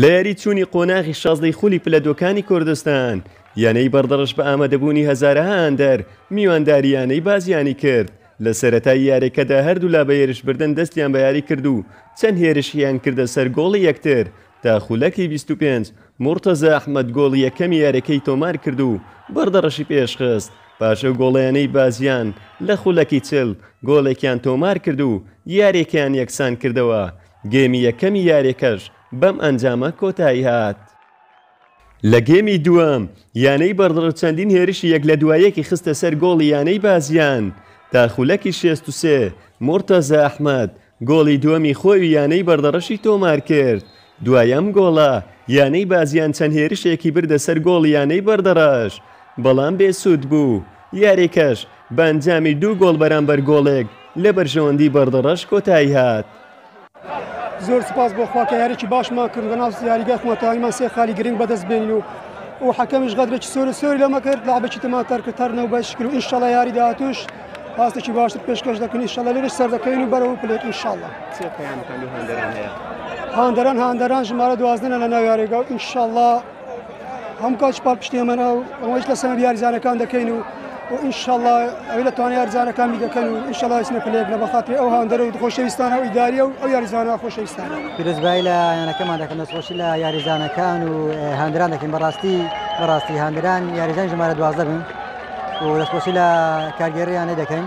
لە یاری چوونی قۆناغی 16 خولی پلەدۆکانی کوردستان یانەی بەردەڕش بە ئامادەبوونی هەزارەها هەندەر میوانداریانەی بازیانی کرد. لە سەرەتای یاریەکەدا هەردوو لا بە هێرشبردن دەستیان بە یاری کرد و چەند هێرشیان کردە سەر گۆڵی یەکتر تا خولەکی 25 مرتەزە ئەحمەد گۆڵی یەکەمی یاریەکەی تۆمار کرد و بەردەڕەشی پێشخست. پاشە گۆڵیانەی بازیان لە خولەکی چل گۆڵێکیان تۆمار کرد و یاریەکەیان یەکسان کردەوە. گێمی یەکەمی یاریەکەش بەم ئەنجامە کۆتایی هات. لە گێمی دووەم یانەی بەردەڕ چەندین هێرشی یەک لە دوایەکی خستە سەر گۆڵی یانەی بازیان تا خولەکی 63 مرتەزە ئەحمەد گۆڵی دووەمی خۆی یانەی بەردەڕەشی تۆمار کرد. دوایەم گۆڵە یانەی بازیان چەند هێرشێکی بردە سەر گۆڵی یانەی بەردەڕەش بەڵام بێسوود بوو. یاریەکەش بە ئەنجامی 2 گۆڵ بەرامبەر گۆڵێک لە بەرژەوەندی بەردەڕەش کۆتایی هات. زۆر سپاس بۆ خوا کە یاریی باشمان کرد لە ناو یاریگای خۆتاییمان سێ خالی گرنگ بەدەست بێنین و حەکەمیش غەدرێکی سۆری لەمە کرد لعبێکی تەماتەر کرد هەرنەو بەش کرد و ئینشەڵا یاری داهاتووش هاستێکی باشتر پێشکەش دەکەن ئینشەڵا لێرەش سەر دەکەین و بەرەوە پلێت ئینشەڵا. هاندەران ژمارە 12 لە ناو یاریگا و ئینشەڵا هەموو کاچ پاڵ پشتێمەنە و ئەوەش لە سەمە یاریزانەکان دەکەین و ئینشەڵا ئەوی لە توانای یاریزانەکانی دەکەن و ئینشەڵا هیچ نەپلێک لە بەخاتری ئەو هاندەرە و خۆشەویستانە و ئیداریە و ئەو یاریزانە خۆشەویستانە. پیرۆزبایی لە یانەکەمان دەکەن دەستخۆشی لە یاریزانەکان و هاندەران دەکەین بەڕاستی هاندەران یاریزان ژمارە 12 بن و دەستخۆشی لە کارگێڕیانە دەکەین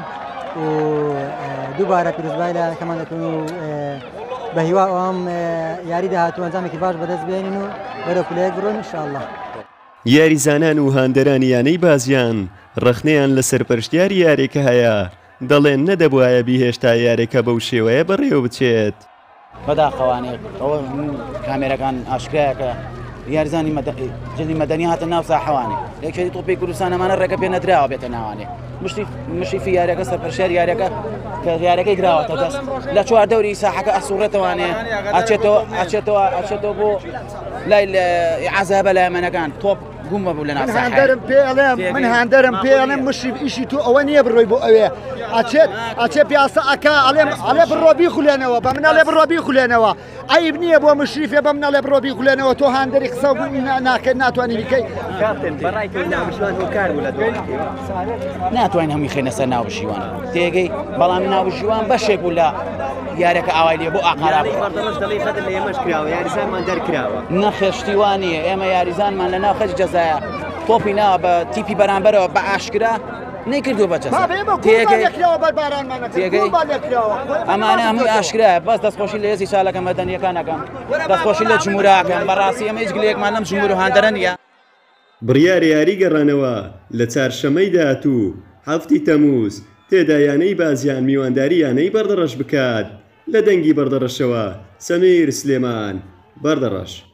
و دووبارە پیرۆزبایی لە یانەکەمان دەکەن و بە هیوا ئەوام یاری داهاتوو ئەنجامێکی باش بەدەست بێنین و بەرەو پلەیەک بڕۆین ئینشەڵا. یاریزانان و هاندەران یانەی بازیان ڕخنەیان لە سەرپەرشتیاری یاریەکە هەیە دەڵێن نەدەبوایە بیهێشتا یاریەکە بەو شێوەیە بەڕێوە بچێت. بەداخەوانێ ئەوە کامێرەکان ئاشکرایە کە یاریزانی جدی مەدەنی هاتە ناو ساحەوانێ یەکێتی تۆپی کوردستان ئەمانە ڕێگە پێ نەدراوە بێتە ناوانێ مشریفی یاریەکە سەرپەرشتیاری یاریەکە کە یاریەکەی گراوەتە دەست لە چوار دەوری ساحەکە ئەسوڕێتەوانێ ئەچێتەوە بۆ لای عەزابە لایەمەنەکان تۆپ گومە بوو لە ناو ساحەیە. من هاندەرم پێڵێم مشریف ئیشی تو ئەوە نییە بڕۆی بۆ ئەوێ ئەچێت پیاسە ئەکا ئەڵێ بڕۆ بیخولێنەوە بە منە لێ بڕۆ بیخولێنەوە ئەیب نییە بۆ مشریفێ بە منە لێ بڕۆ بیخولێنەوە تۆ هاندەری قسە ناکەێت ناتوانانی بیکەی ناتوانین هەمووی خێنە سەر ناوشیوان تێگەی بەڵام ناوشیوان بەشێک بوو لە یاریەکە ئاوای لێ بۆ ئاقارا نەخێشتیوانە ئێمە یاریزانمان لە ناو خەج جەزایە تۆپی ناوە بە تیپی بەرامبەرەوە بە ئاشکرا نەیکردو بەجەز ئەمانە هەمووی ئاشکرایە بەس دەستخۆشی لە هێزی ساڵەکە مەدەنیەکانەکەم دەستخۆشی لە جمهوراکەم بەڕاستی ئەمە هیچ گلەیەکمان لەم جمهور و هاندەرە نیە. بڕیارە یاری گەڕانەوە لە چارشەمەی داهاتوو 7 تەمووز تێدا یانەی بازیان میوانداری یانەی بەردەڕەش بکات لە دەنگی بەردەڕەشەوە سەمیر سلێمان بەردەڕەش.